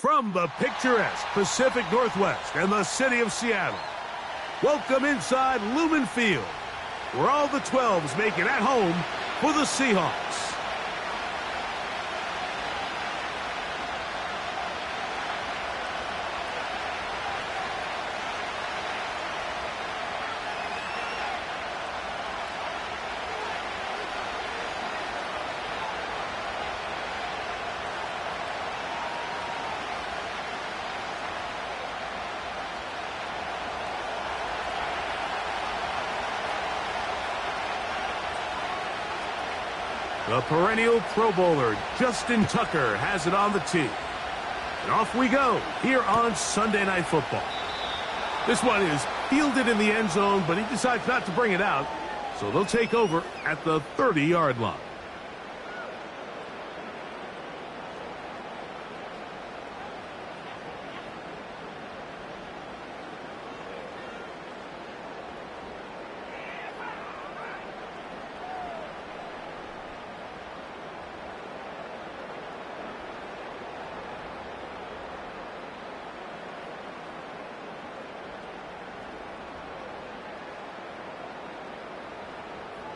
From the picturesque Pacific Northwest and the city of Seattle, welcome inside Lumen Field, where all the 12s make it at home for the Seahawks. The perennial Pro Bowler, Justin Tucker, has it on the tee. And off we go here on Sunday Night Football. This one is fielded in the end zone, but he decides not to bring it out, so they'll take over at the 30-yard line.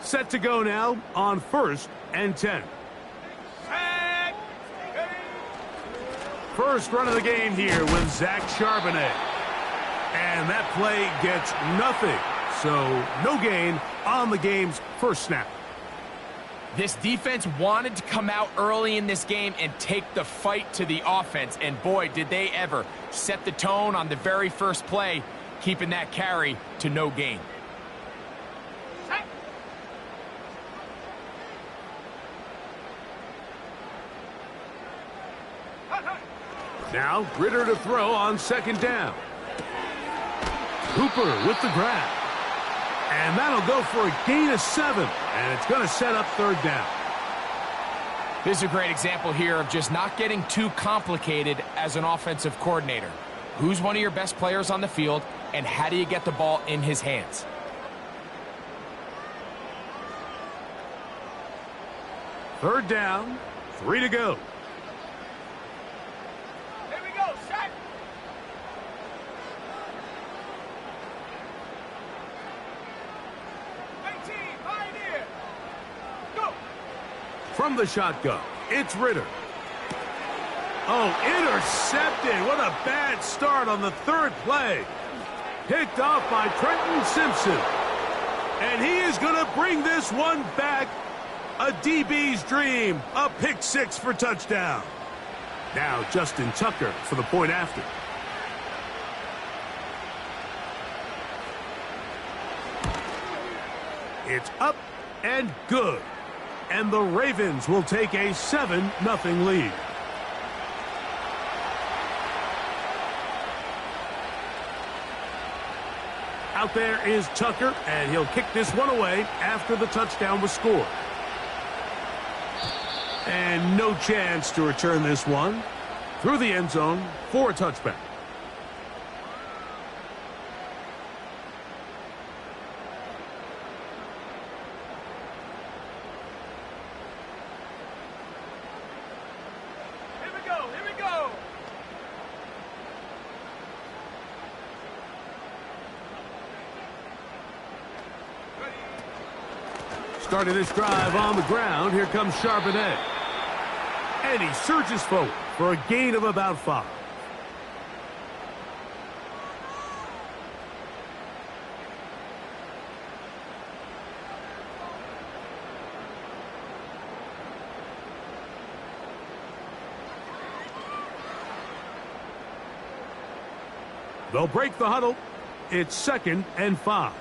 Set to go now on 1st and 10. First run of the game here with Zach Charbonnet. And that play gets nothing. So no gain on the game's first snap. This defense wanted to come out early in this game and take the fight to the offense. And boy, did they ever set the tone on the very first play, keeping that carry to no gain. Now, Ritter to throw on 2nd down. Cooper with the grab. And that'll go for a gain of 7. And it's going to set up 3rd down. This is a great example here of just not getting too complicated as an offensive coordinator. Who's one of your best players on the field, and how do you get the ball in his hands? Third down, 3 to go. From the shotgun, it's Ritter. Oh, intercepted. What a bad start on the 3rd play. Picked off by Trenton Simpson. And he is going to bring this one back. A DB's dream. A pick 6 for touchdown. Now Justin Tucker for the point after. It's up and good. And the Ravens will take a 7-0 lead. Out there is Tucker, and he'll kick this one away after the touchdown was scored. And no chance to return this one through the end zone for a touchback. Starting this drive on the ground, here comes Charbonnet. And he surges forward for a gain of about 5. They'll break the huddle. It's 2nd and 5.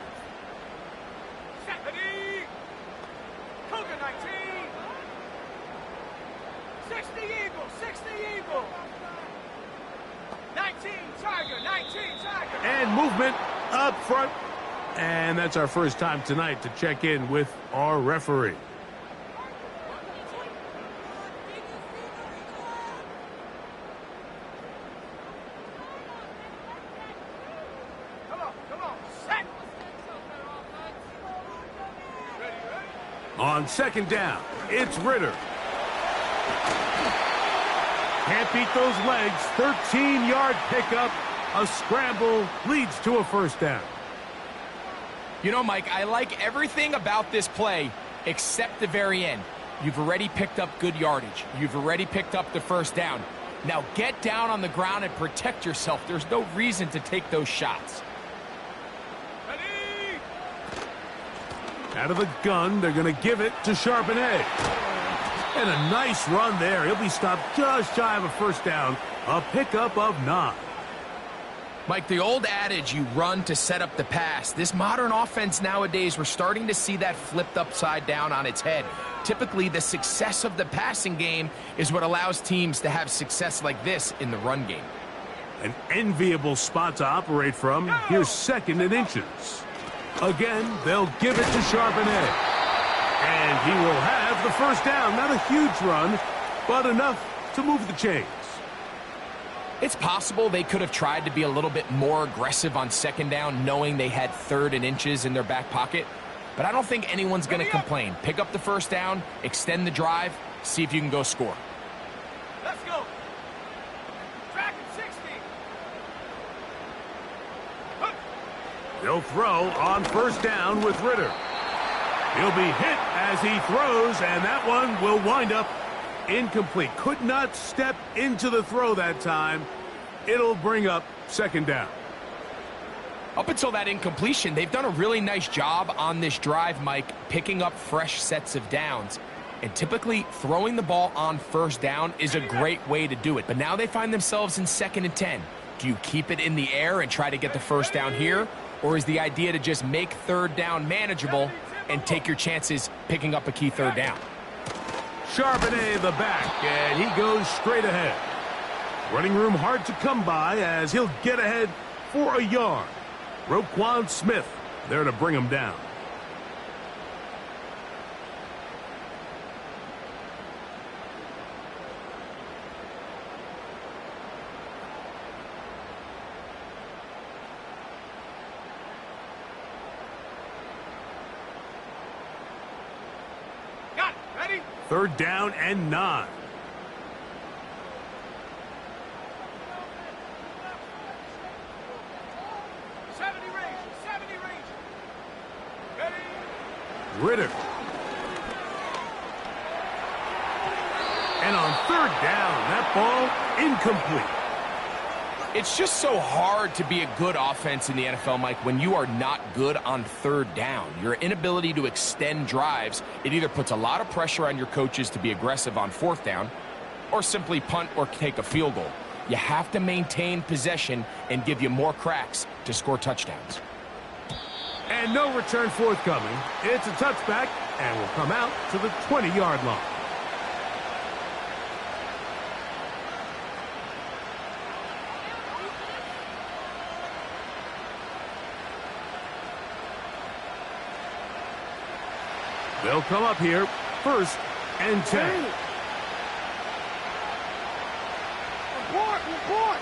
And movement up front. And that's our first time tonight to check in with our referee. On 2nd down, it's Ritter. Can't beat those legs. 13-yard pickup. A scramble leads to a first down. You know, Mike, I like everything about this play except the very end. You've already picked up good yardage. You've already picked up the first down. Now get down on the ground and protect yourself. There's no reason to take those shots. Ready? Out of the gun, they're going to give it to Charbonnet. And a nice run there. He'll be stopped just shy of a first down. A pickup of 9. Mike, the old adage, you run to set up the pass. This modern offense nowadays, we're starting to see that flipped upside down on its head. Typically, the success of the passing game is what allows teams to have success like this in the run game. An enviable spot to operate from. Here's 2nd and inches. Again, they'll give it to Charbonnet. And he will have the first down. Not a huge run, but enough to move the chains. It's possible they could have tried to be a little bit more aggressive on 2nd down, knowing they had 3rd and inches in their back pocket. But I don't think anyone's going to complain. Pick up the first down, extend the drive, see if you can go score. Let's go. Track at 60. They'll throw on first down with Ritter. He'll be hit as he throws, and that one will wind up incomplete. Could not step into the throw that time. It'll bring up 2nd down. Up until that incompletion, they've done a really nice job on this drive, Mike, picking up fresh sets of downs. And typically, throwing the ball on first down is a great way to do it. But now they find themselves in 2nd and 10. Do you keep it in the air and try to get the first down here? Or is the idea to just make 3rd down manageable and take your chances picking up a key 3rd down? Charbonnet the back, and he goes straight ahead. Running room hard to come by as he'll get ahead for a yard. Roquan Smith there to bring him down. Got it. Ready? 3rd down and 9. Ritter. And on 3rd down, that ball incomplete. It's just so hard to be a good offense in the NFL, Mike, when you are not good on 3rd down. Your inability to extend drives, it either puts a lot of pressure on your coaches to be aggressive on 4th down or simply punt or take a field goal. You have to maintain possession and give you more cracks to score touchdowns. And no return forthcoming. It's a touchback and will come out to the 20-yard line. They'll come up here, 1st and 10. Report.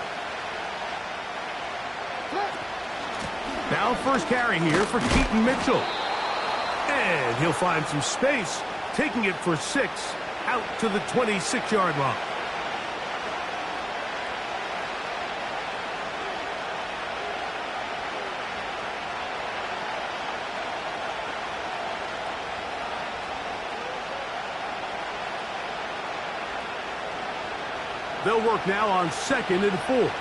Now first carry here for Keaton Mitchell. And he'll find some space, taking it for 6 out to the 26-yard line. They'll work now on 2nd and 4.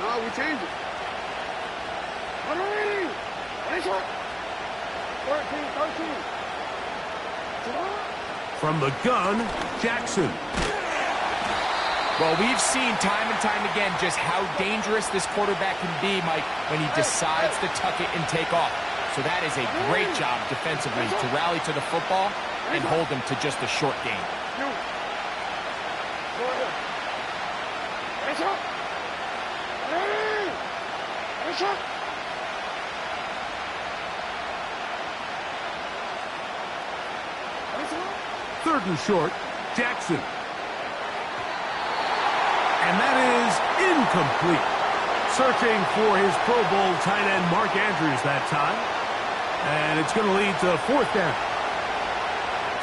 No, we change it. 13. From the gun, Jackson. Well, we've seen time and time again just how dangerous this quarterback can be, Mike, when he decides to tuck it and take off. So that is a great job defensively to rally to the football and hold him to just a short gain. Third and short, Jackson. And that is incomplete. Searching for his Pro Bowl tight end Mark Andrews that time. And it's going to lead to fourth down.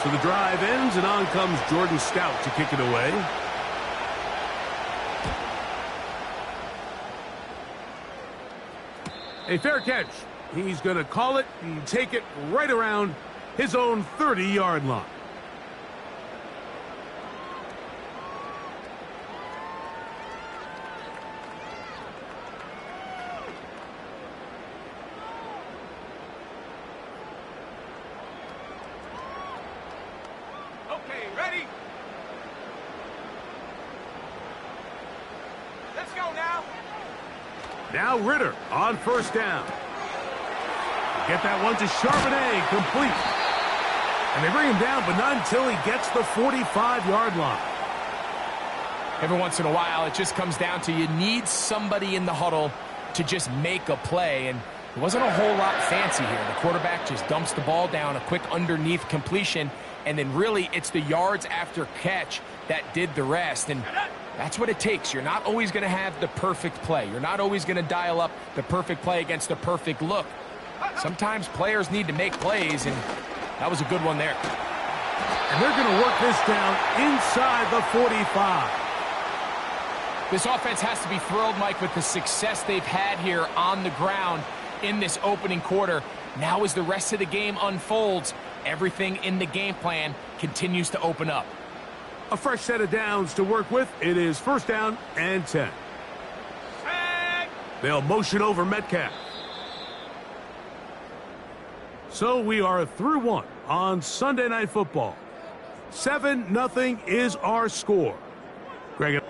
So the drive ends, and on comes Jordan Stout to kick it away. A fair catch. He's going to call it and take it right around his own 30-yard line. Okay, ready? Let's go now. Now Ritter on first down. Get that one to Charbonnet, complete. And they bring him down, but not until he gets the 45-yard line. Every once in a while, it just comes down to you need somebody in the huddle to just make a play, and it wasn't a whole lot fancy here. The quarterback just dumps the ball down, a quick underneath completion, and then really it's the yards after catch that did the rest, and that's what it takes. You're not always going to have the perfect play. You're not always going to dial up the perfect play against the perfect look. Sometimes players need to make plays, and that was a good one there. And they're going to work this down inside the 45. This offense has to be thrilled, Mike, with the success they've had here on the ground in this opening quarter. Now as the rest of the game unfolds, everything in the game plan continues to open up. A fresh set of downs to work with. It is first down and 10. They'll motion over Metcalf. So we are through one on Sunday Night Football. 7-0 is our score. Greg.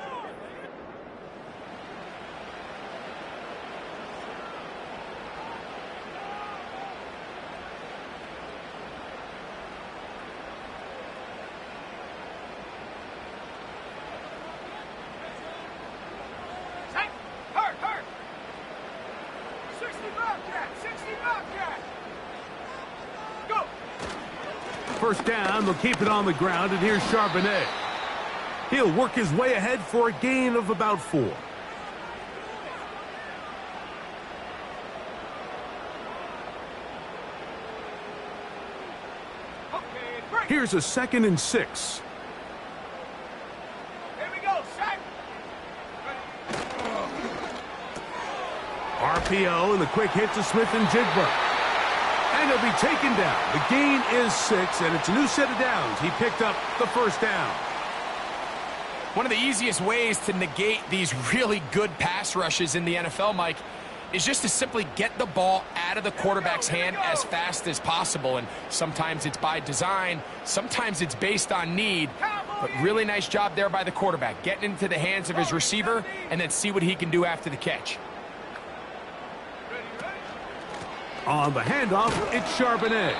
First down, they'll keep it on the ground, and here's Charbonnet. He'll work his way ahead for a gain of about 4. Here's a 2nd and 6. Here we go, set. RPO and the quick hit to Smith and Jigba. And he'll be taken down. The gain is 6, and it's a new set of downs. He picked up the first down. One of the easiest ways to negate these really good pass rushes in the NFL, Mike, is just to simply get the ball out of the quarterback's hand as fast as possible. And sometimes it's by design, sometimes it's based on need. But really nice job there by the quarterback, getting into the hands of his receiver and then see what he can do after the catch. On the handoff, it's Charbonnet.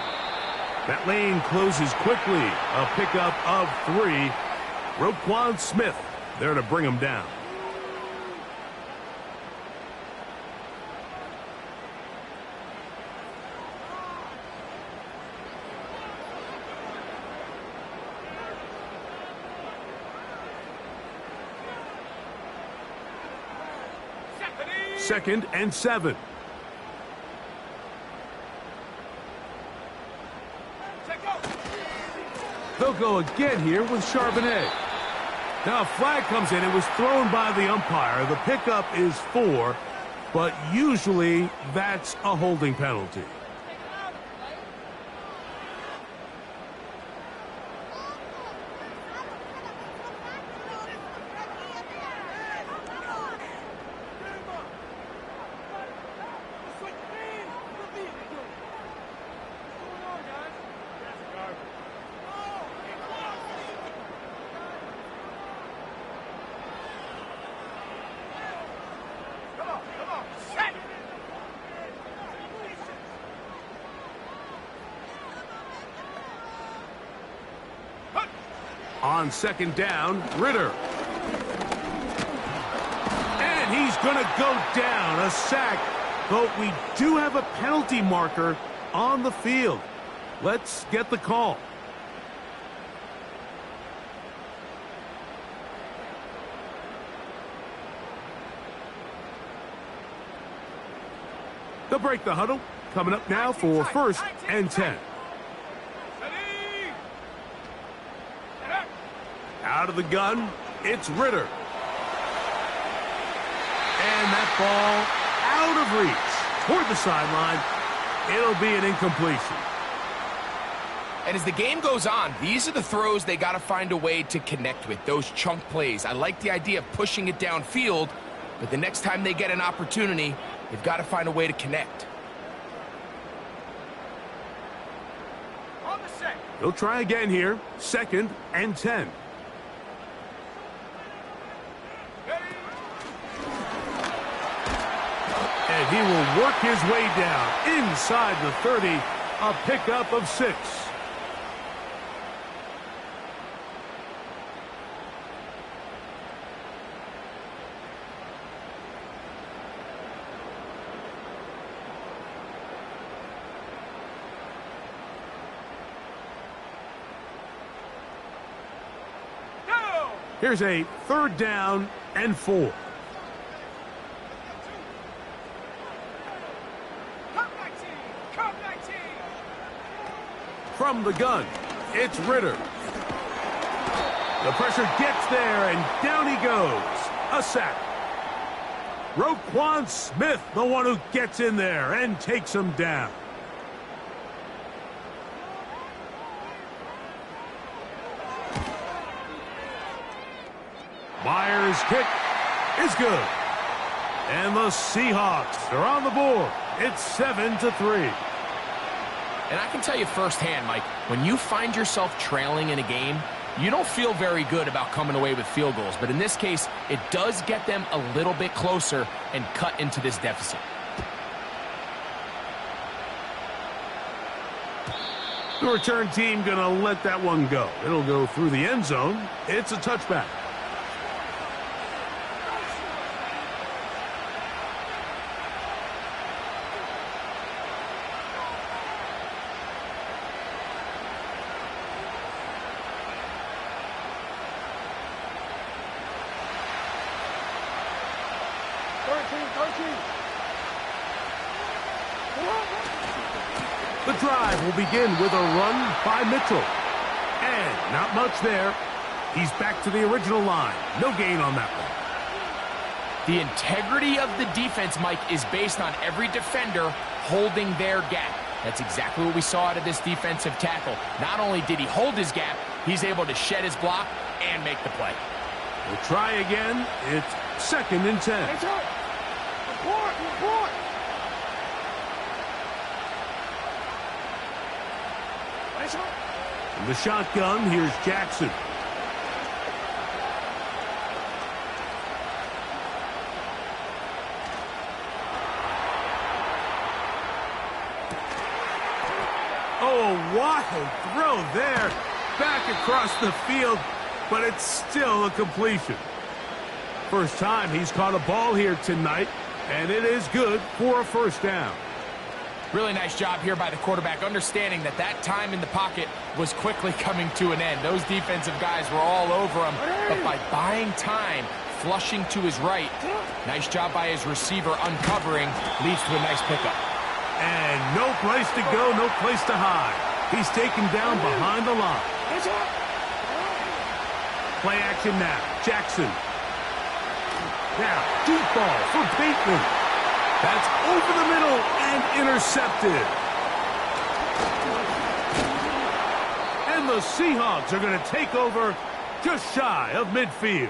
That lane closes quickly. A pickup of 3. Roquan Smith there to bring him down. Second and 7. They'll go again here with Charbonnet. Now a flag comes in. It was thrown by the umpire. The pickup is 4, but usually that's a holding penalty. On second down, Ritter. And he's going to go down, a sack. But we do have a penalty marker on the field. Let's get the call. They'll break the huddle, Coming up now for first and 10. Ready. Out of the gun, it's Ritter. And that ball out of reach toward the sideline. It'll be an incompletion. And as the game goes on, these are the throws they got to find a way to connect with, those chunk plays. I like the idea of pushing it downfield, but the next time they get an opportunity, they've got to find a way to connect. On the set. He'll try again here. Second and 10. And he will work his way down inside the 30. A pickup of 6. Here's a third down and 4. Come 19. From the gun, it's Ritter. The pressure gets there, and down he goes. A sack. Roquan Smith, the one who gets in there and takes him down. Myers' kick is good. And the Seahawks are on the board. It's 7-3. And I can tell you firsthand, Mike, when you find yourself trailing in a game, you don't feel very good about coming away with field goals. But in this case, it does get them a little bit closer and cut into this deficit. The return team going to let that one go. It'll go through the end zone. It's a touchback. The drive will begin with a run by Mitchell. And not much there. He's back to the original line. No gain on that one. The integrity of the defense, Mike, is based on every defender holding their gap. That's exactly what we saw out of this defensive tackle. Not only did he hold his gap, he's able to shed his block and make the play. We'll try again. It's second and 10. Report. In the shotgun, here's Jackson. Oh, what a throw there. Back across the field, but it's still a completion. First time he's caught a ball here tonight, and it is good for a first down. Really nice job here by the quarterback, understanding that that time in the pocket was quickly coming to an end. Those defensive guys were all over him, but by buying time, flushing to his right, nice job by his receiver uncovering, leads to a nice pickup. And no place to go, no place to hide. He's taken down behind the line. Play action now. Jackson. Now, deep ball for Bateman. That's over the middle and intercepted. And the Seahawks are going to take over just shy of midfield.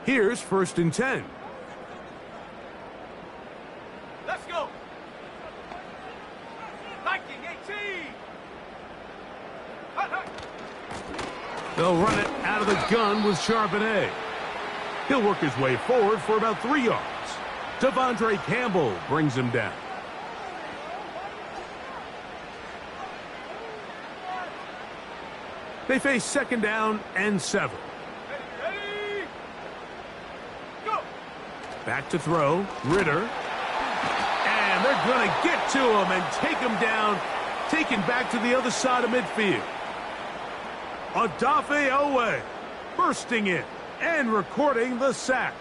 Here's first and 10. Let's go. 1918. They'll run it out of the gun with Charbonnet. He'll work his way forward for about 3 yards. Devondre Campbell brings him down. They face second down and 7. Ready. Back to throw. Ritter. And they're going to get to him and take him down. Taken back to the other side of midfield. Odafe Owe bursting in and recording the sack.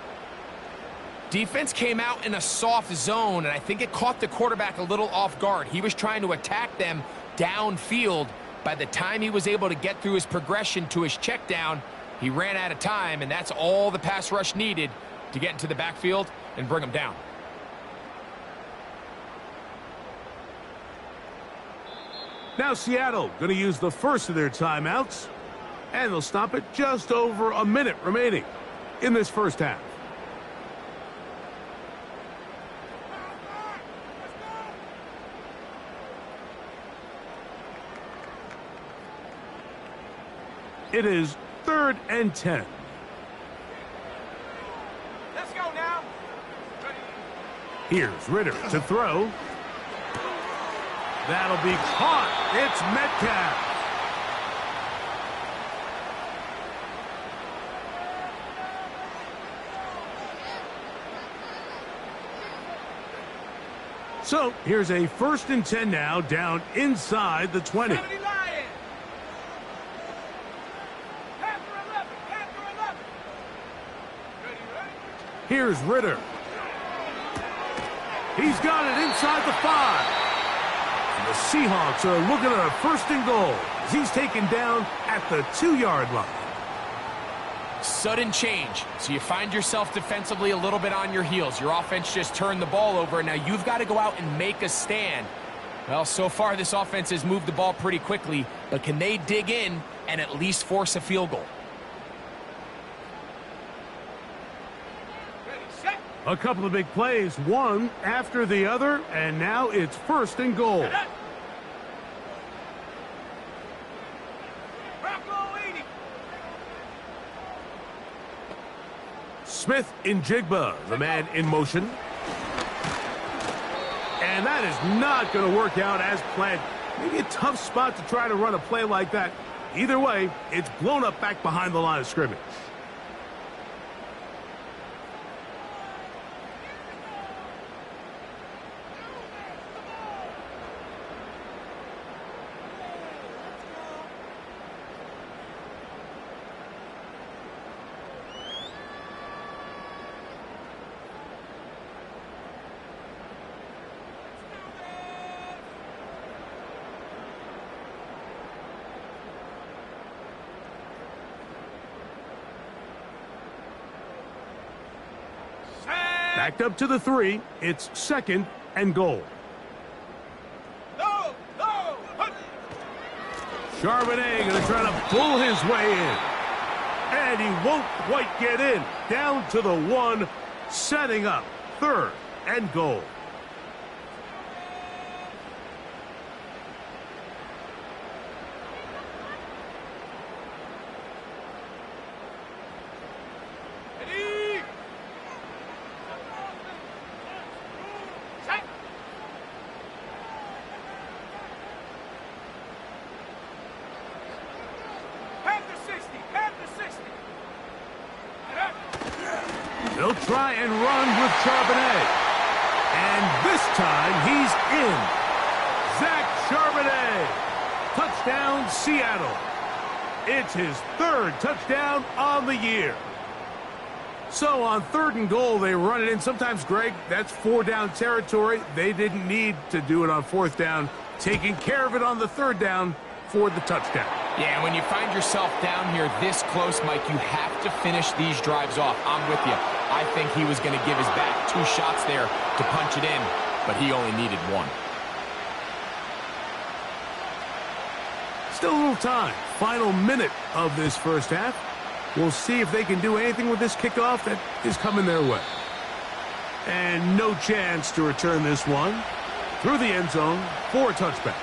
Defense came out in a soft zone, and I think it caught the quarterback a little off guard. He was trying to attack them downfield. By the time he was able to get through his progression to his check down, he ran out of time, and that's all the pass rush needed to get into the backfield and bring him down. Now Seattle going to use the first of their timeouts, and they'll stop it just over a minute remaining in this first half. It is 3rd and 10. Let's go now. Ready. Here's Ritter to throw. That'll be caught. It's Metcalf. So here's a 1st and 10 now, down inside the 20. 70 Lions. Panther 11. Panther 11. Ready, ready. Here's Ritter. He's got it inside the 5. And the Seahawks are looking at a 1st and goal as he's taken down at the 2-yard line. Sudden change. So you find yourself defensively a little bit on your heels. Your offense just turned the ball over, and now you've got to go out and make a stand. Well, so far this offense has moved the ball pretty quickly, but can they dig in and at least force a field goal? Ready, set. A couple of big plays, one after the other, and now it's 1st and goal. Bronco 80. Smith in Jigba, the man in motion. And that is not going to work out as planned. Maybe a tough spot to try to run a play like that. Either way, it's blown up back behind the line of scrimmage. Backed up to the 3. It's 2nd and goal. No, no. Charbonnet going to try to pull his way in. And he won't quite get in. Down to the 1, setting up 3rd and goal. Ready. Set. Panther 60. Panther 60. They'll try and run with Charbonnet. And this time he's in. Zach Charbonnet. Touchdown, Seattle. It's his 3rd touchdown on the year. So on 3rd and goal, they run it in. Sometimes, Greg, that's 4-down territory. They didn't need to do it on 4th down. Taking care of it on the 3rd down for the touchdown. Yeah, when you find yourself down here this close, Mike, you have to finish these drives off. I'm with you. I think he was going to give his back 2 shots there to punch it in, but he only needed 1. Still a little time. Final minute of this first half. We'll see if they can do anything with this kickoff that is coming their way. And no chance to return this one through the end zone for a touchback.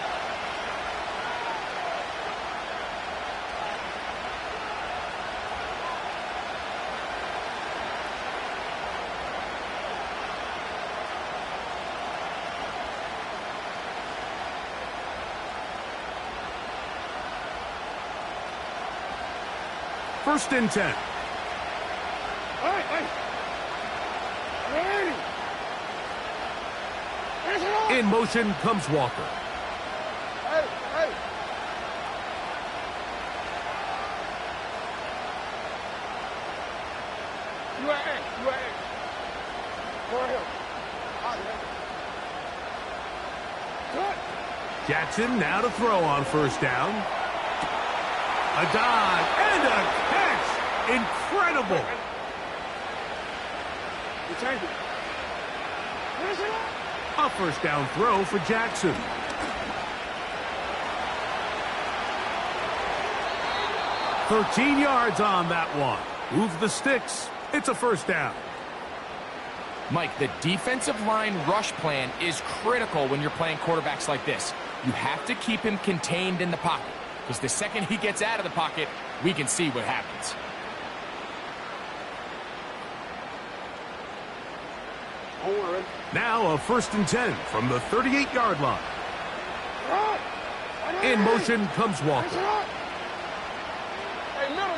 First and 10. Hey, hey. In motion comes Walker. Hey, hey. You at A. You at A. Go ahead. Good. Jackson now to throw on first down. A dive and a catch. Incredible. You change it. A first down throw for Jackson. "13 yards on that one. Move the sticks. It's a first down." Mike, the defensive line rush plan is critical when you're playing quarterbacks like this. You have to keep him contained in the pocket, because the second he gets out of the pocket, we can see what happens. Don't worry. Now a 1st and 10 from the 38-yard line. In motion comes Walker. Hey, middle.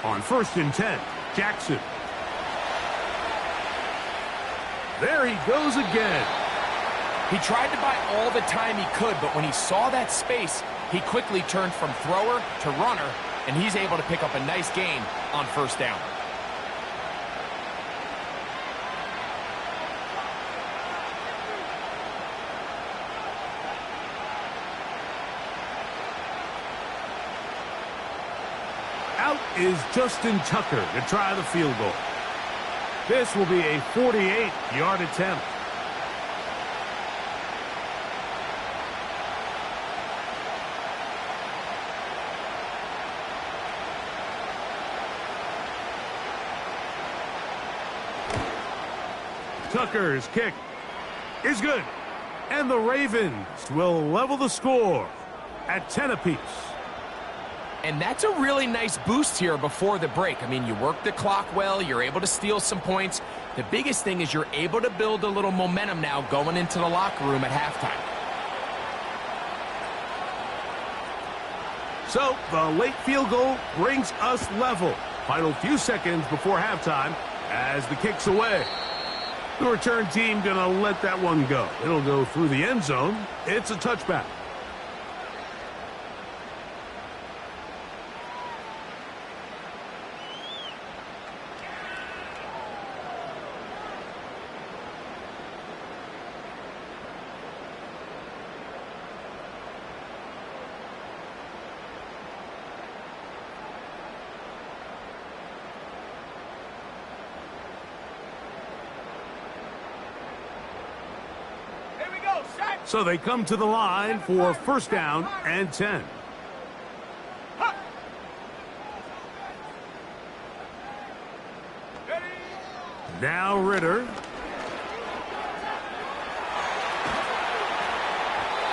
On 1st and 10, Jackson. There he goes again. He tried to buy all the time he could, but when he saw that space, he quickly turned from thrower to runner, and he's able to pick up a nice gain on first down. Out is Justin Tucker to try the field goal. This will be a 48-yard attempt. Tucker's kick is good. And the Ravens will level the score at 10 apiece. And that's a really nice boost here before the break. I mean, you work the clock well, you're able to steal some points. The biggest thing is you're able to build a little momentum now going into the locker room at halftime. So the late field goal brings us level. Final few seconds before halftime as the kick's away. The return team gonna let that one go. It'll go through the end zone. It's a touchback. So they come to the line for first down and 10. Now Ritter.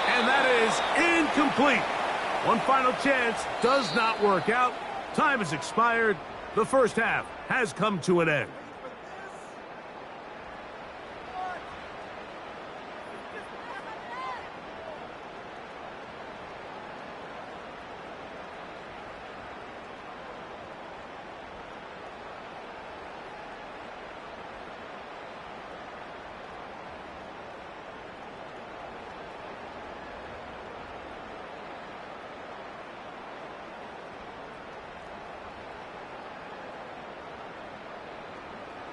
And that is incomplete. One final chance does not work out. Time has expired. The first half has come to an end.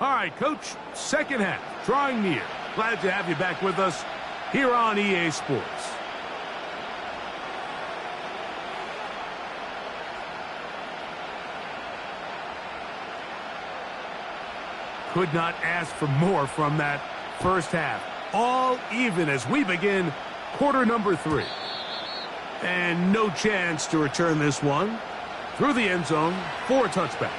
All right, Coach, second half, drawing near. Glad to have you back with us here on EA Sports. Could not ask for more from that first half. All even as we begin quarter number 3. And no chance to return this one through the end zone for a touchback.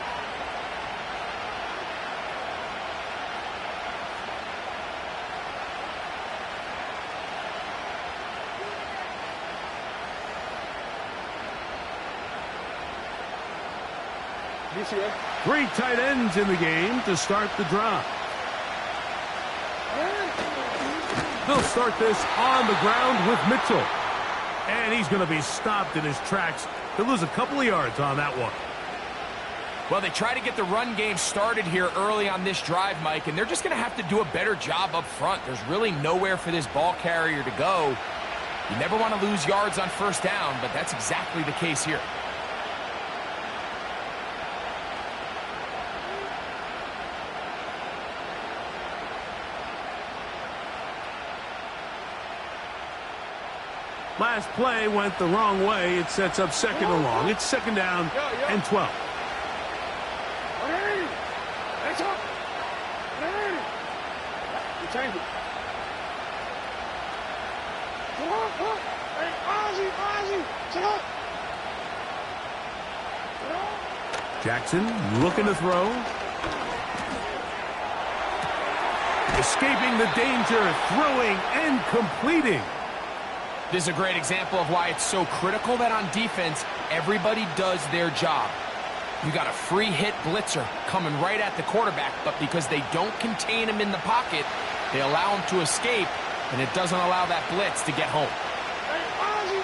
Three tight ends in the game to start the drive. They'll start this on the ground with Mitchell. And he's going to be stopped in his tracks. He'll lose a couple of yards on that one. Well, they try to get the run game started here early on this drive, Mike, and they're just going to have to do a better job up front. There's really nowhere for this ball carrier to go. You never want to lose yards on first down, but that's exactly the case here. Last play went the wrong way. It sets up second and long. It's second down and 12. Change it. Hey, Ozzy, sit up. Jackson looking to throw. Escaping the danger, throwing and completing. This is a great example of why it's so critical that on defense, everybody does their job. You got a free hit blitzer coming right at the quarterback, but because they don't contain him in the pocket, they allow him to escape, and it doesn't allow that blitz to get home. Hey, Ozzy,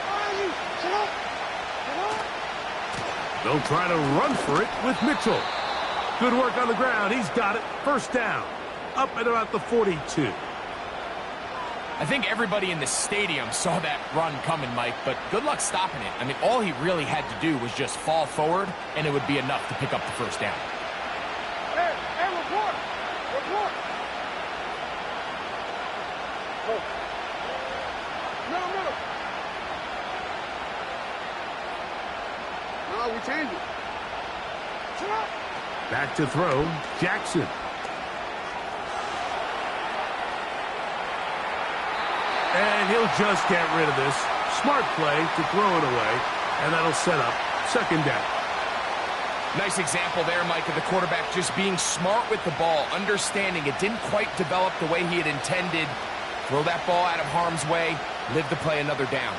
sit up. They'll try to run for it with Mitchell. Good work on the ground. He's got it. First down. Up at about the 42. I think everybody in the stadium saw that run coming, Mike, but good luck stopping it. I mean, all he really had to do was just fall forward, and it would be enough to pick up the first down. Hey, report. Oh. Middle. No, we change it. Sit up. Back to throw, Jackson. And he'll just get rid of this. Smart play to throw it away, and that'll set up second down. Nice example there, Mike, of the quarterback just being smart with the ball, understanding it didn't quite develop the way he had intended. Throw that ball out of harm's way, live to play another down.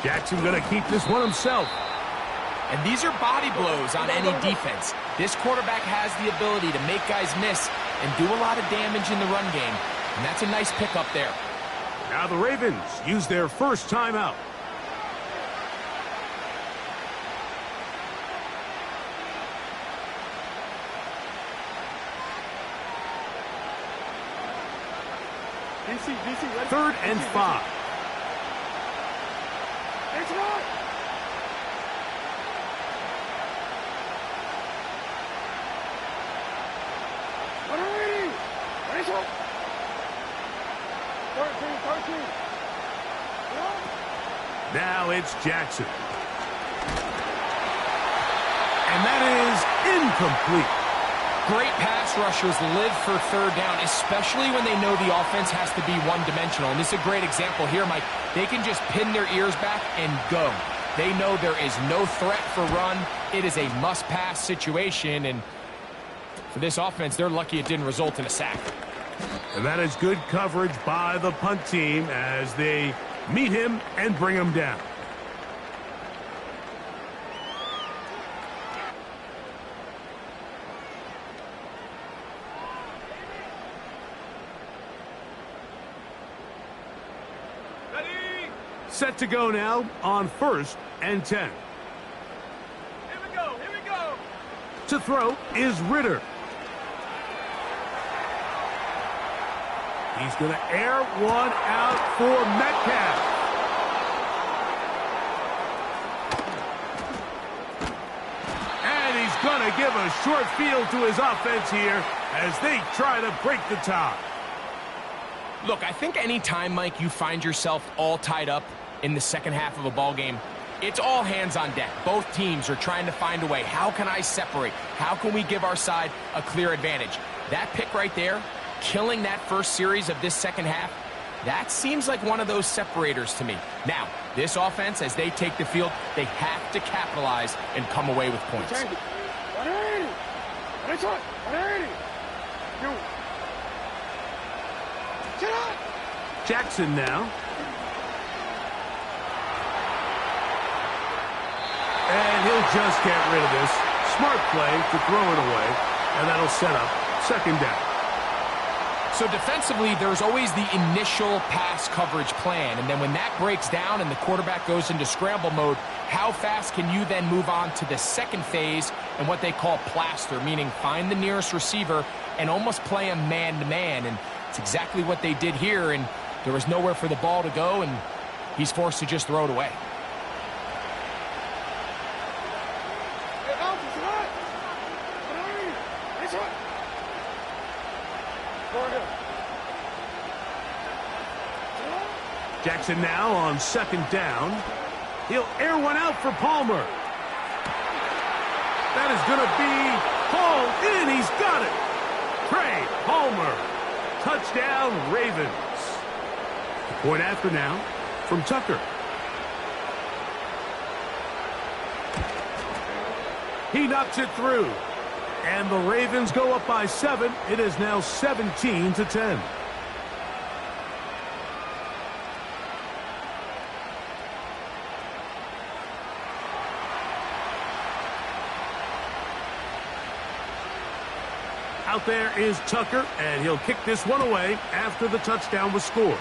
Jackson going to keep this one himself. And these are body blows on any defense. This quarterback has the ability to make guys miss and do a lot of damage in the run game. And that's a nice pickup there. Now the Ravens use their first timeout. DC, 3rd and 5. It's right. Ready? 13. Now it's Jackson. And that is incomplete. Great pass rushers live for third down, especially when they know the offense has to be one-dimensional. And this is a great example here, Mike. They can just pin their ears back and go. They know there is no threat for run. It is a must-pass situation, and for this offense, they're lucky it didn't result in a sack. And that is good coverage by the punt team as they meet him and bring him down. Set to go now on 1st and 10. Here we go. To throw is Ritter. He's going to air one out for Metcalf. And he's going to give a short field to his offense here as they try to break the tie. Look, I think any time, Mike, you find yourself all tied up in the second half of a ball game, it's all hands on deck. Both teams are trying to find a way. How can I separate? How can we give our side a clear advantage? That pick right there, killing that first series of this second half, that seems like one of those separators to me. Now, this offense, as they take the field, they have to capitalize and come away with points. You. Get up. Jackson now. And he'll just get rid of this. Smart play to throw it away, and that'll set up second down. So defensively, there's always the initial pass coverage plan, and then when that breaks down and the quarterback goes into scramble mode, how fast can you then move on to the second phase and what they call plaster, meaning find the nearest receiver and almost play him man-to-man, and it's exactly what they did here, and there was nowhere for the ball to go, and he's forced to just throw it away. Jackson now on second down. He'll air one out for Palmer. That is going to be hauled in. He's got it. Trey Palmer. Touchdown, Ravens. Point after now from Tucker. He knocks it through. And the Ravens go up by 7. It is now 17-10. Out there is Tucker, and he'll kick this one away after the touchdown was scored.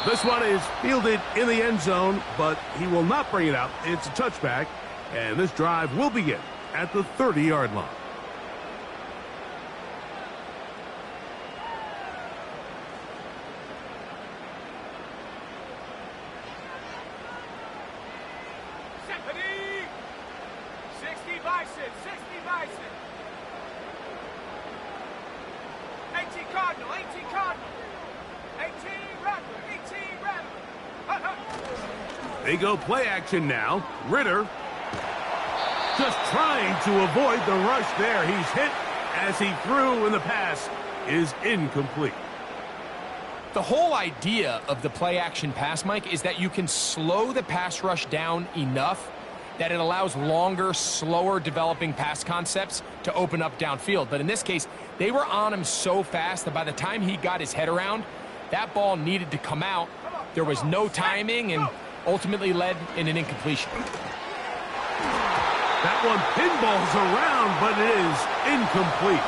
This one is fielded in the end zone, but he will not bring it out. It's a touchback, and this drive will begin at the 30-yard line. They go play action now. Ritter just trying to avoid the rush there. He's hit as he threw, and the pass is incomplete. The whole idea of the play action pass, Mike, is that you can slow the pass rush down enough that it allows longer, slower developing pass concepts to open up downfield. But in this case, they were on him so fast that by the time he got his head around, that ball needed to come out. There was no timing and ultimately led in an incompletion. That one pinballs around, but it is incomplete.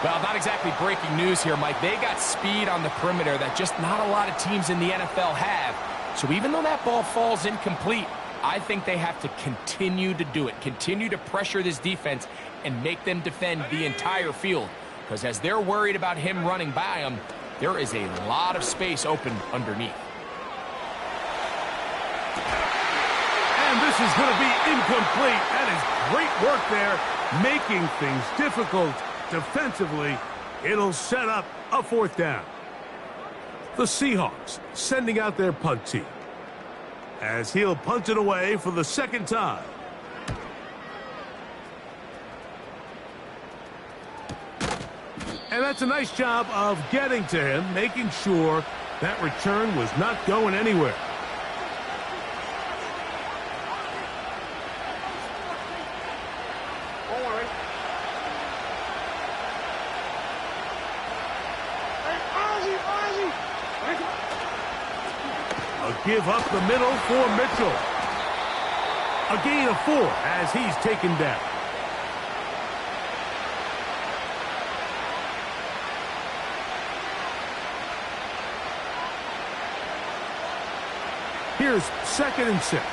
Well, not exactly breaking news here, Mike. They got speed on the perimeter that just not a lot of teams in the NFL have. So even though that ball falls incomplete, I think they have to continue to do it, continue to pressure this defense and make them defend the entire field. Because as they're worried about him running by them, there is a lot of space open underneath. And this is going to be incomplete. That is great work there, making things difficult defensively. It'll set up a fourth down. The Seahawks sending out their punt team as he'll punt it away for the second time. And that's a nice job of getting to him, making sure that return was not going anywhere. Give up the middle for Mitchell. A gain of 4 as he's taken down. Here's 2nd and 6.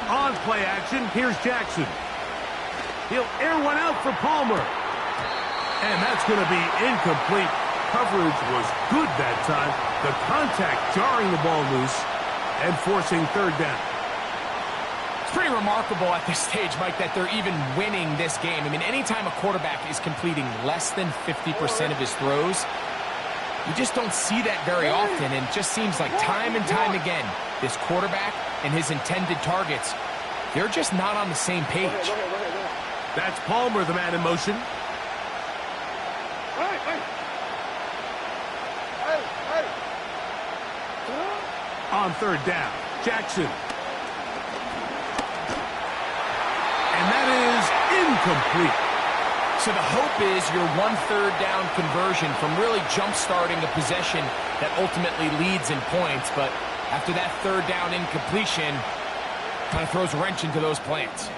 On play action, here's Jackson. He'll air one out for Palmer. And that's going to be incomplete. Coverage was good that time. The contact jarring the ball loose and forcing third down. It's pretty remarkable at this stage, Mike, that they're even winning this game. I mean, anytime a quarterback is completing less than 50% of his throws, you just don't see that very often. And it just seems like time and time again, this quarterback and his intended targets, they're just not on the same page. That's Palmer, the man in motion. On third down, Jackson. And that is incomplete. So the hope is your 1/3 down conversion from really jump-starting a possession that ultimately leads in points. But after that third down incompletion, kind of throws a wrench into those plans.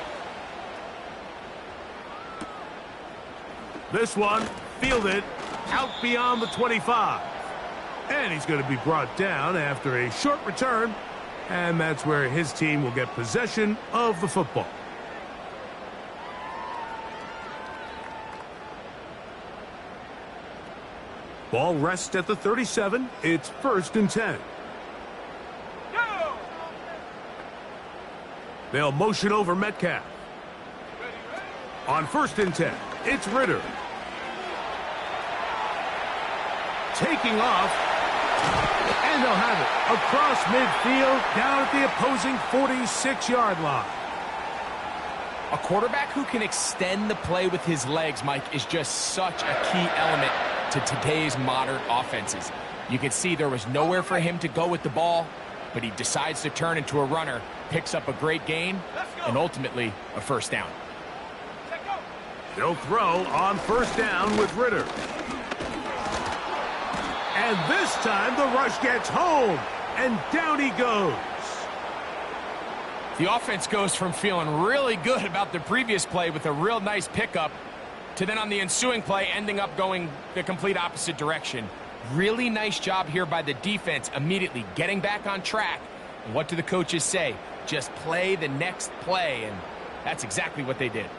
This one, fielded out beyond the 25. And he's going to be brought down after a short return. And that's where his team will get possession of the football. Ball rests at the 37. It's 1st and 10. They'll motion over Metcalf. On 1st and 10, it's Ritter. Taking off. And they'll have it across midfield down at the opposing 46-yard line. A quarterback who can extend the play with his legs, Mike, is just such a key element to today's modern offenses. You can see there was nowhere for him to go with the ball, but he decides to turn into a runner, picks up a great gain, and ultimately a 1st down. They'll throw on 1st down with Ritter. And this time the rush gets home, and down he goes. The offense goes from feeling really good about the previous play with a real nice pickup to then on the ensuing play ending up going the complete opposite direction. Really nice job here by the defense immediately getting back on track. And what do the coaches say? Just play the next play, and that's exactly what they did.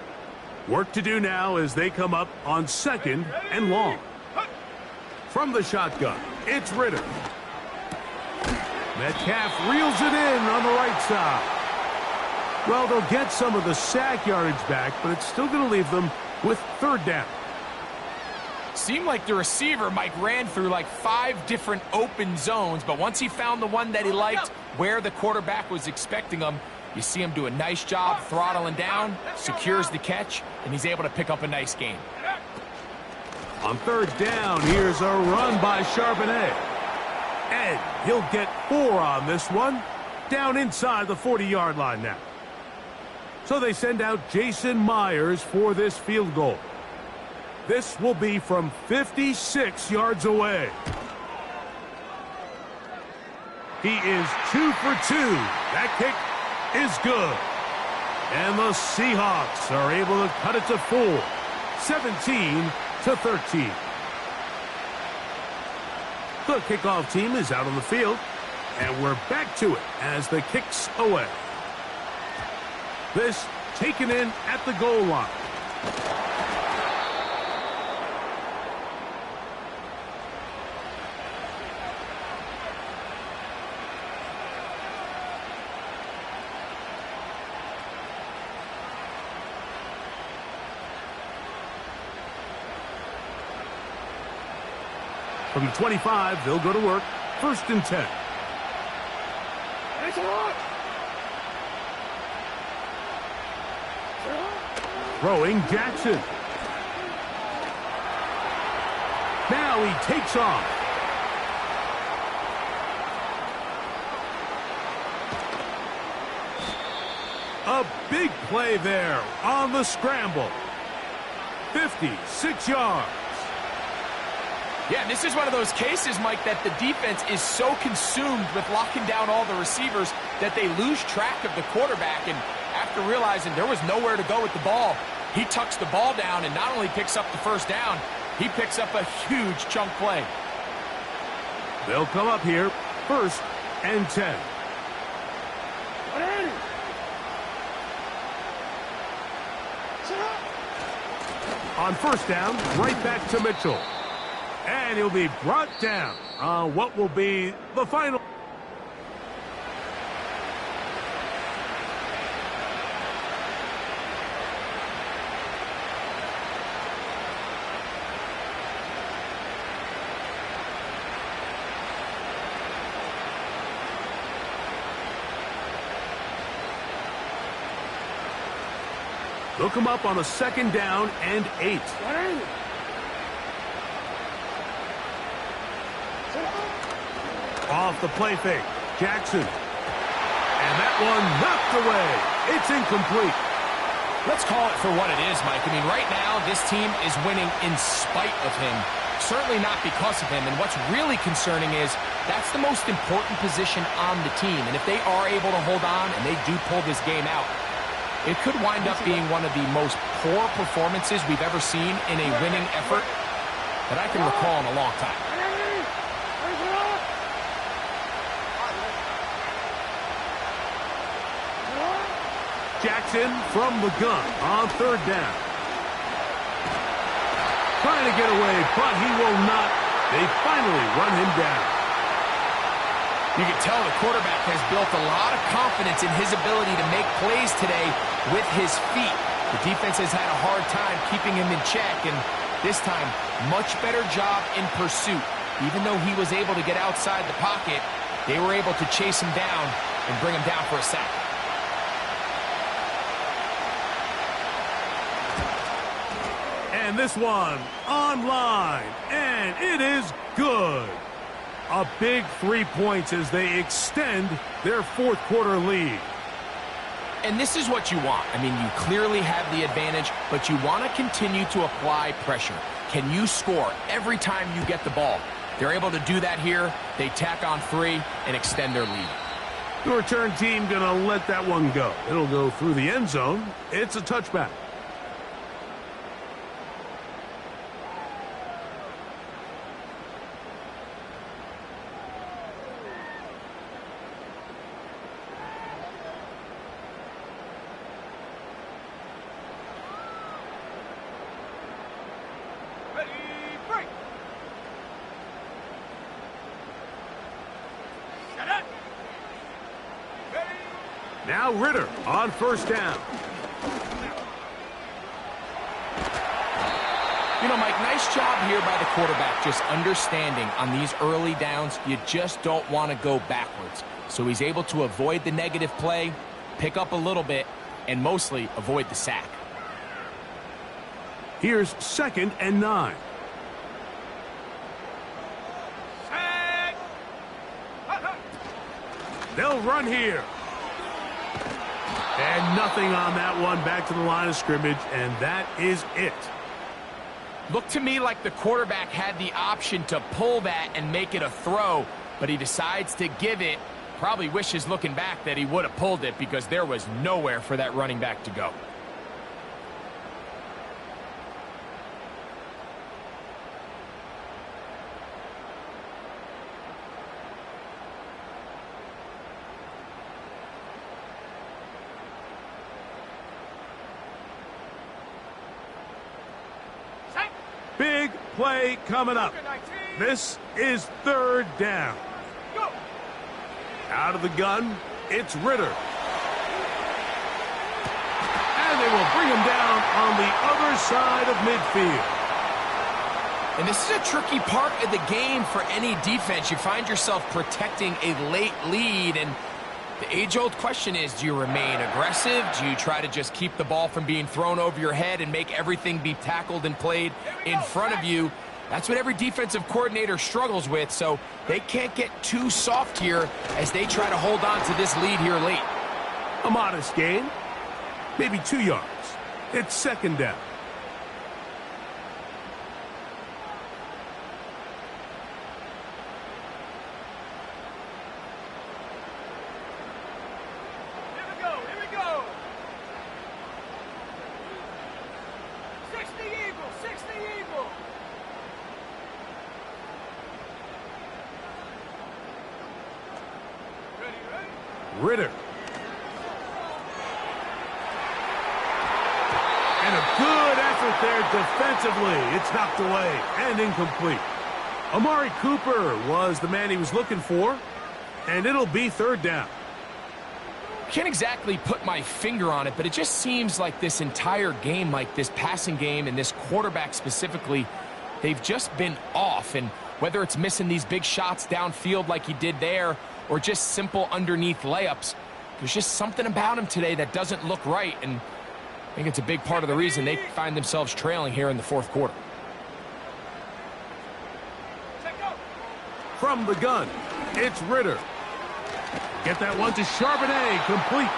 Work to do now as they come up on 2nd and long. From the shotgun, it's Ritter. Metcalf reels it in on the right side. Well, they'll get some of the sack yardage back, but it's still going to leave them with 3rd down. Seemed like the receiver, Mike, ran through like 5 different open zones, but once he found the one that he liked where the quarterback was expecting him, you see him do a nice job throttling down, secures the catch, and he's able to pick up a nice gain. On 3rd down, here's a run by Charbonnet. And he'll get 4 on this one, down inside the 40-yard line now. So they send out Jason Myers for this field goal. This will be from 56 yards away. He is 2 for 2. That kick is good. And the Seahawks are able to cut it to 4, 17-13. The kickoff team is out on the field, and we're back to it as the kick's away. This taken in at the goal line. From the 25, they'll go to work. 1st and 10. Throwing Jackson. Now he takes off. A big play there on the scramble. 56 yards. Yeah, this is one of those cases, Mike, that the defense is so consumed with locking down all the receivers that they lose track of the quarterback. And after realizing there was nowhere to go with the ball, he tucks the ball down and not only picks up the 1st down, he picks up a huge chunk play. They'll come up here, 1st and 10. On 1st down, right back to Mitchell. And he'll be brought down on what will be the final. They'll come up on a 2nd down and 8. Off the play fake. Jackson. And that one knocked away. It's incomplete. Let's call it for what it is, Mike. I mean, right now, this team is winning in spite of him. Certainly not because of him. And what's really concerning is that's the most important position on the team. And if they are able to hold on and they do pull this game out, it could wind up being one of the most poor performances we've ever seen in a winning effort that I can recall in a long time. Jackson from the gun on third down. Trying to get away, but he will not. They finally run him down. You can tell the quarterback has built a lot of confidence in his ability to make plays today with his feet. The defense has had a hard time keeping him in check, and this time, much better job in pursuit. Even though he was able to get outside the pocket, they were able to chase him down and bring him down for a sack. And this one online, and it is good. A big 3 points as they extend their fourth quarter lead. And this is what you want. I mean, you clearly have the advantage, but you want to continue to apply pressure. Can you score every time you get the ball? They're able to do that here. They tack on 3 and extend their lead. The return team going to let that one go. It'll go through the end zone. It's a touchback. Now Ritter on first down. You know, Mike, nice job here by the quarterback, just understanding on these early downs, you just don't want to go backwards. So he's able to avoid the negative play, pick up a little bit, and mostly avoid the sack. Here's 2nd and 9. They'll run here. And nothing on that one. Back to the line of scrimmage, and that is it. Looked to me like the quarterback had the option to pull that and make it a throw, but he decides to give it. Probably wishes looking back that he would have pulled it because there was nowhere for that running back to go. Big play coming up. This is 3rd down. Out of the gun, it's Ritter. And they will bring him down on the other side of midfield. And this is a tricky part of the game for any defense. You find yourself protecting a late lead, and the age-old question is, do you remain aggressive? Do you try to just keep the ball from being thrown over your head and make everything be tackled and played in front of you? That's what every defensive coordinator struggles with, so they can't get too soft here as they try to hold on to this lead here late. A modest gain, maybe 2 yards. It's 2nd down. Ritter. And a good effort there defensively. It's knocked away and incomplete. Amari Cooper was the man he was looking for, and it'll be 3rd down. Can't exactly put my finger on it, but it just seems like this entire game, like this passing game and this quarterback specifically, they've just been off. And whether it's missing these big shots downfield like he did there or just simple underneath layups, there's just something about him today that doesn't look right. And I think it's a big part of the reason they find themselves trailing here in the 4th quarter. From the gun, it's Ritter. Get that one to Charbonnet, complete.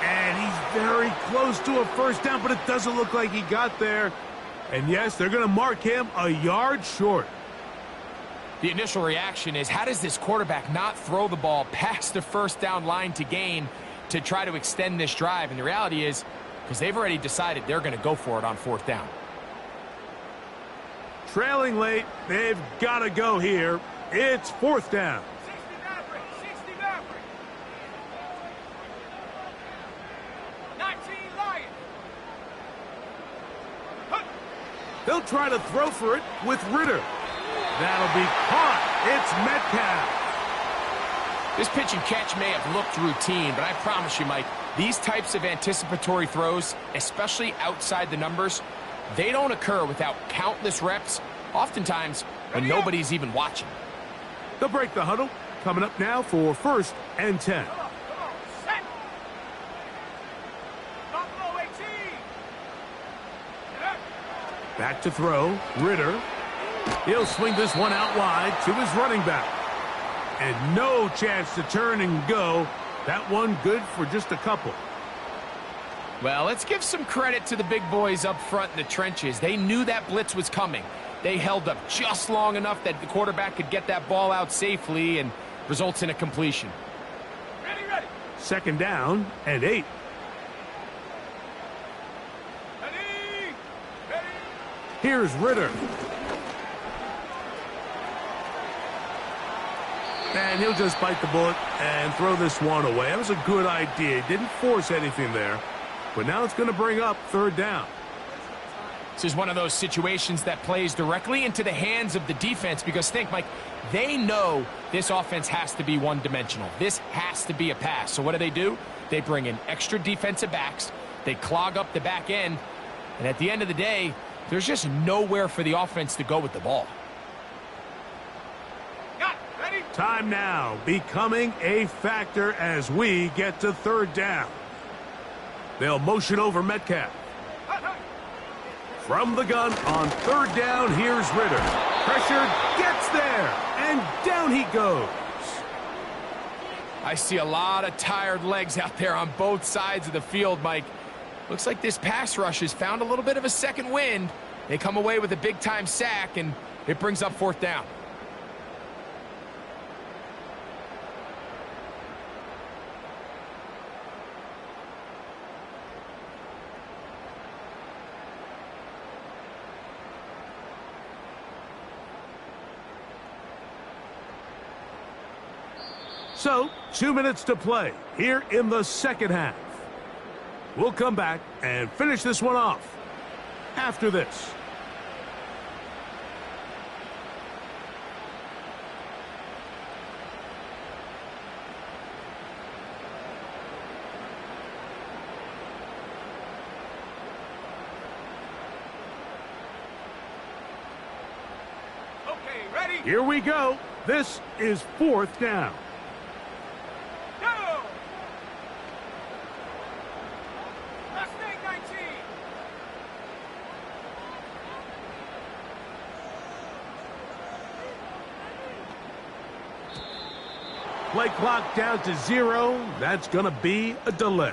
And he's very close to a first down, but it doesn't look like he got there. And yes, they're going to mark him a yard short. The initial reaction is, how does this quarterback not throw the ball past the first down line to gain to try to extend this drive? And the reality is, because they've already decided they're going to go for it on fourth down. Trailing late, they've got to go here. It's fourth down. 60 Maverick. 19 Lion. They'll try to throw for it with Ritter. That'll be caught. It's Metcalf. This pitch and catch may have looked routine, but I promise you, Mike, these types of anticipatory throws, especially outside the numbers, they don't occur without countless reps, oftentimes when nobody's even watching. They'll break the huddle. Coming up now for first and 10. Come on, set. Buffalo 18. Get up. Back to throw. Ritter. He'll swing this one out wide to his running back. And no chance to turn and go. That one good for just a couple. Well, let's give some credit to the big boys up front in the trenches. They knew that blitz was coming. They held up just long enough that the quarterback could get that ball out safely and results in a completion. Ready. Second down and 8. Ready. Here's Ritter. And he'll just bite the bullet and throw this one away. That was a good idea. He didn't force anything there. But now it's going to bring up third down. This is one of those situations that plays directly into the hands of the defense because think, Mike, they know this offense has to be one-dimensional. This has to be a pass. So what do? They bring in extra defensive backs. They clog up the back end. And at the end of the day, there's just nowhere for the offense to go with the ball. Ready. Time now becoming a factor as we get to third down. They'll motion over Metcalf. From the gun on third down, here's Ritter. Pressure gets there, and down he goes. I see a lot of tired legs out there on both sides of the field, Mike. Looks like this pass rush has found a little bit of a second wind. They come away with a big-time sack, and it brings up fourth down. So, 2 minutes to play here in the second half. We'll come back and finish this one off after this. Okay, ready. Here we go. This is fourth down. Go. Mustang 19. Play clock down to 0. That's going to be a delay.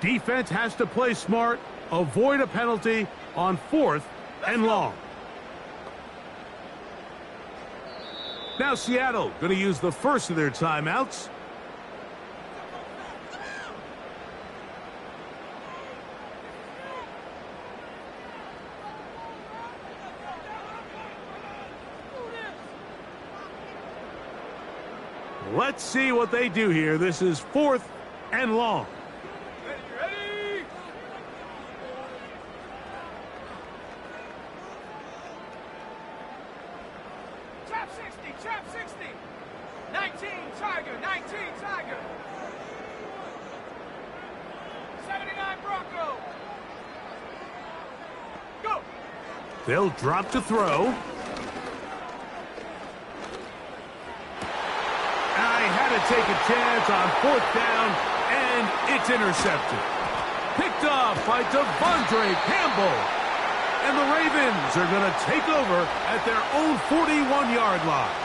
Defense has to play smart, avoid a penalty on fourth and long. Now Seattle going to use the first of their timeouts. Let's see what they do here. This is fourth and long. Ready. Trap 60. 19 Tiger. 79 Bronco. They'll drop to throw. I had to take a chance on 4th down, and it's intercepted. Picked off by Devondre Campbell. And the Ravens are going to take over at their own 41-yard line.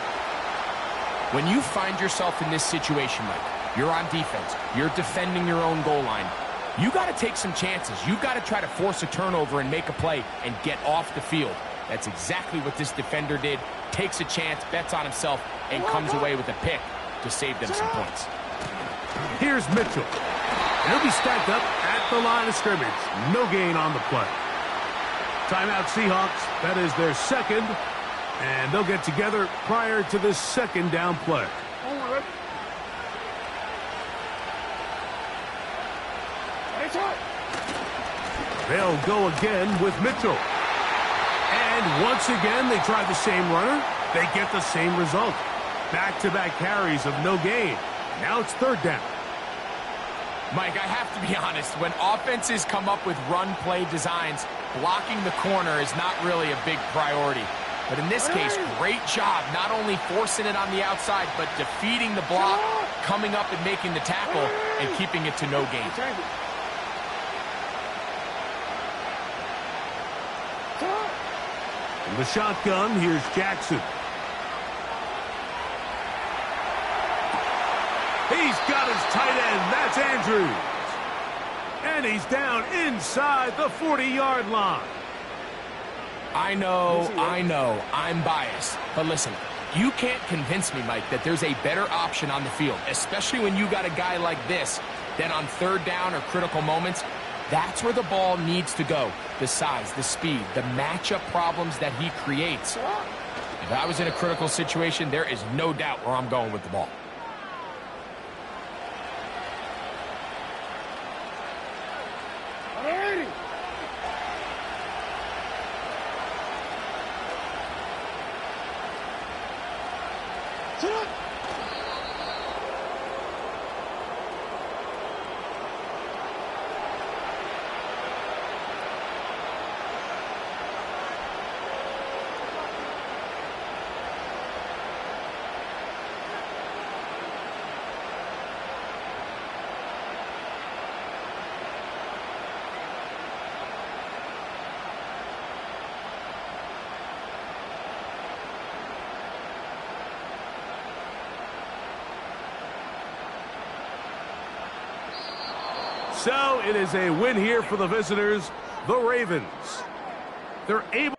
When you find yourself in this situation, Mike, you're on defense, you're defending your own goal line, you got to take some chances. You got to try to force a turnover and make a play and get off the field. That's exactly what this defender did. Takes a chance, bets on himself, and comes away with a pick to save them some points. Here's Mitchell. He'll be stacked up at the line of scrimmage. No gain on the play. Timeout Seahawks. That is their second. And they'll get together prior to this second down play. They'll go again with Mitchell. And once again, they try the same runner. They get the same result. Back-to-back carries of no gain. Now it's 3rd down. Mike, I have to be honest. When offenses come up with run-play designs, blocking the corner is not really a big priority. But in this case, great job not only forcing it on the outside, but defeating the block, coming up and making the tackle, and keeping it to no gain. In the shotgun, here's Jackson. He's got his tight end. That's Andrews. And he's down inside the 40-yard line. I know, I'm biased. But listen, you can't convince me, Mike, that there's a better option on the field, especially when you got a guy like this, then on 3rd down or critical moments, that's where the ball needs to go. The size, the speed, the matchup problems that he creates. If I was in a critical situation, there is no doubt where I'm going with the ball. So it is a win here for the visitors, the Ravens. They're able